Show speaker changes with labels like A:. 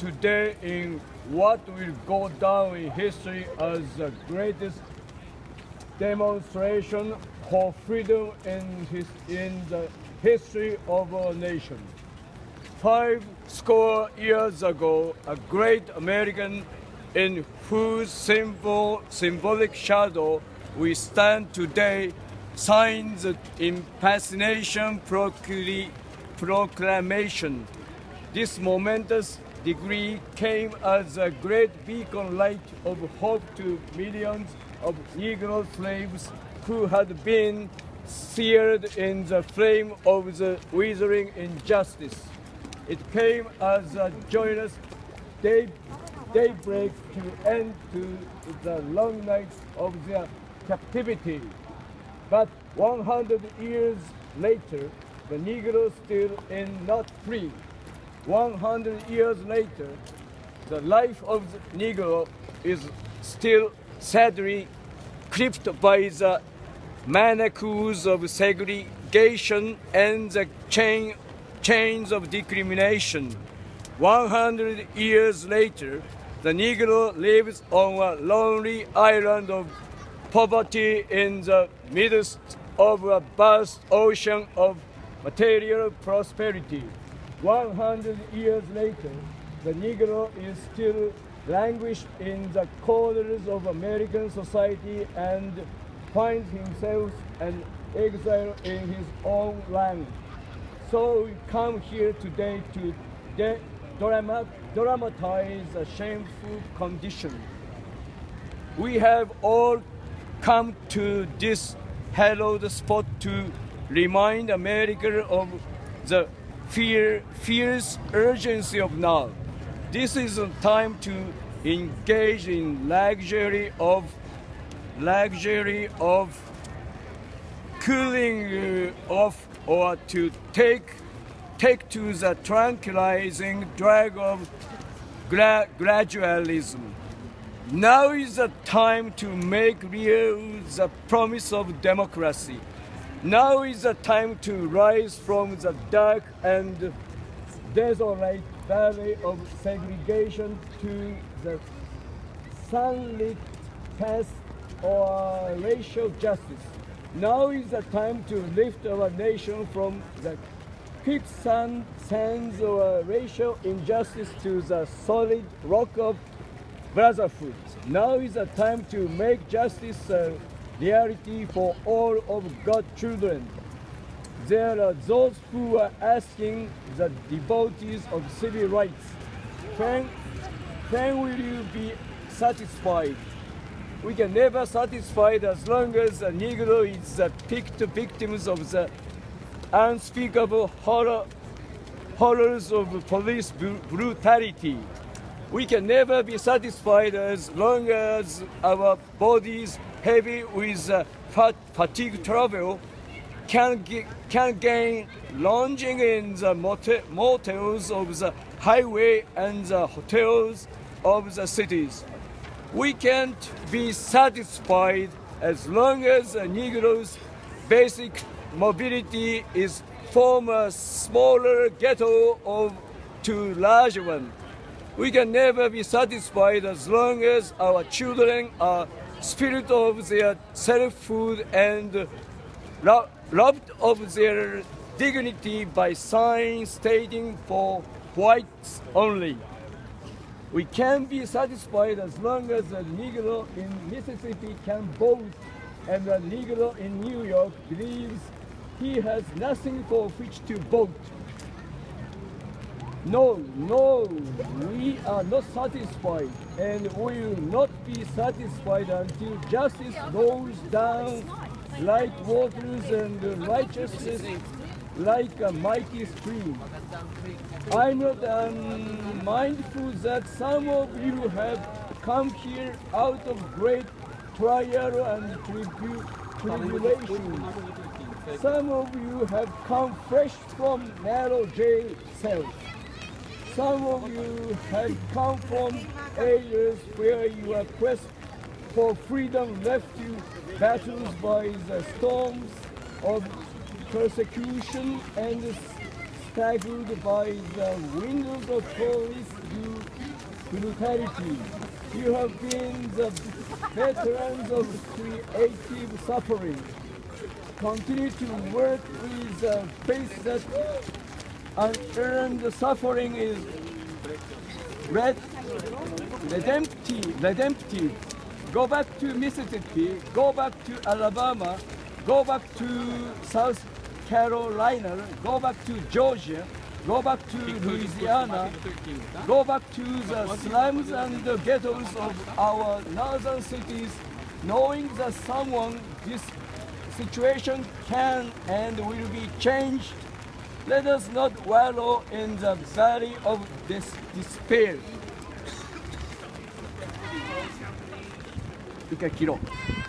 A: today in what will go down in history as the greatest demonstration for freedom in the history of our nation. 50 years ago, a great American in whose symbolic shadow we stand today signed the Impersonation Proclamation. This momentous decree came as a great beacon light of hope to millions of Negro slaves who had been seared in the flame of the withering injustice. It came as a joyous daybreak to end to the long night of their captivity. But 100 years later, the Negro still is not free. 100 years later, the life of the Negro is still sadly clipped by the manacles of segregation and the chains of discrimination. 100 years later, the Negro lives on a lonely island of poverty in the midst of a vast ocean of material prosperity. 100 years later, the Negro is still languished in the corners of American society and finds himself an exile in his own land. So we come here today to dramatize a shameful condition. We have all come to this hallowed spot to remind America of the fierce urgency of now. This is a time to engage in luxury of cooling off, or to take to the tranquilizing drug of gradualism. Now is the time to make real the promise of democracy. Now is the time to rise from the dark and desolate valley of segregation to the sunlit path or racial justice. Now is the time to lift our nation from the quicksand sands of racial injustice to the solid rock of brotherhood. Now is the time to make justice a reality for all of God's children. There are those who are asking the devotees of civil rights, when will you be satisfied? We can never satisfied as long as the Negro is the picked victims of the unspeakable horrors of police brutality. We can never be satisfied as long as our bodies heavy with fatigue travel can gain lounging in the motels of the highway and the hotels of the cities. We can't be satisfied as long as the Negro's basic mobility is from a smaller ghetto to larger one. We can never be satisfied as long as our children are stripped of their selfhood and robbed of their dignity by signs stating for whites only. We can be satisfied as long as a Negro in Mississippi can vote and a Negro in New York believes he has nothing for which to vote. No, we are not satisfied, and we will not be satisfied until justice rolls down like waters and righteousness like a mighty stream. I'm not unmindful that some of you have come here out of great trial and tribulation. Some of you have come fresh from narrow jail cells. Some of you have come from areas where your quest for freedom left you battered by the storms of persecution and staggered by the winds of police brutality. You have been the veterans of creative suffering. Continue to work with the faith that unearned suffering is redemptive. Go back to Mississippi, go back to Alabama, go back to South Carolina, go back to Georgia, go back to Louisiana, go back to the slums and the ghettos of our northern cities, knowing that this situation can and will be changed. Let us not wallow in the valley of despair. 一回切ろう。